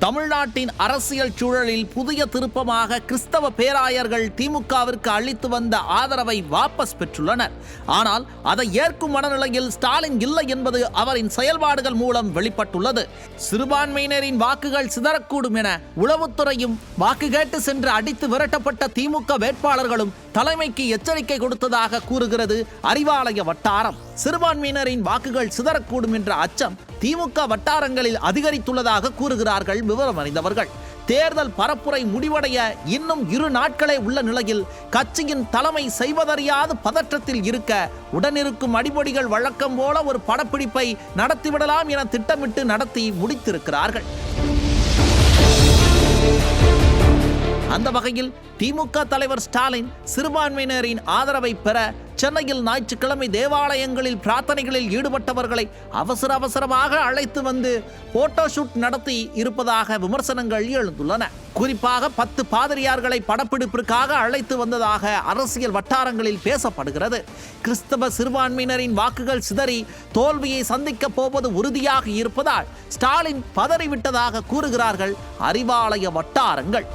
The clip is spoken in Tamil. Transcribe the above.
தமிழ்நாட்டின் அரசியல் சூழலில் புதிய திருப்பமாக கிறிஸ்தவ பேராயர்கள் திமுகவிற்கு அளித்து வந்த ஆதரவை வாபஸ் பெற்றுள்ளனர். ஆனால் அதை ஏற்கும் மனநிலையில் ஸ்டாலின் இல்லை என்பது அவரின் செயல்பாடுகள் மூலம் வெளிப்பட்டுள்ளது. சிறுபான்மையினரின் வாக்குகள் சிதறக்கூடும் என உளவுத்துறையும் வாக்கு கேட்டு சென்று அடித்து விரட்டப்பட்ட திமுக வேட்பாளர்களும் தலைமைக்கு எச்சரிக்கை கொடுத்ததாக கூறுகிறது அறிவாலய வட்டாரம். சிறுபான்மையினரின் வாக்குகள் சிதறக்கூடும் என்ற அச்சம் திமுக வட்டாரங்களில் அதிகரித்துள்ளதாக கூறுகிறார்கள் விவரம் அறிந்தவர்கள். தேர்தல் பரப்புரை முடிவடைய இன்னும் 2 நாட்களே உள்ள நிலையில் கட்சியின் தலைமை செய்வதறியாது பதற்றத்தில் இருக்க உடனிருக்கும் அடிப்படைகள் வழக்கம் போல ஒரு படப்பிடிப்பை நடத்திவிடலாம் என திட்டமிட்டு நடத்தி முடித்திருக்கிறார்கள். அந்த வகையில் திமுக தலைவர் ஸ்டாலின் சிறுபான்மையினரின் ஆதரவை பெற சென்னையில் ஞாயிற்றுக்கிழமை தேவாலயங்களில் பிரார்த்தனைகளில் ஈடுபட்டவர்களை அவசரமாக அழைத்து வந்து போட்டோ ஷூட் நடத்தி இருப்பதாக விமர்சனங்கள் எழுந்துள்ளன. குறிப்பாக 10 பாதிரியார்களை படப்பிடிப்பிற்காக அழைத்து வந்ததாக அரசியல் வட்டாரங்களில் பேசப்படுகிறது. கிறிஸ்தவ சிறுபான்மையினரின் வாக்குகள் சிதறி தோல்வியை சந்திக்க போவது உறுதியாக இருப்பதால் ஸ்டாலின் பதறிவிட்டதாக கூறுகிறார்கள் அறிவாலய வட்டாரங்கள்.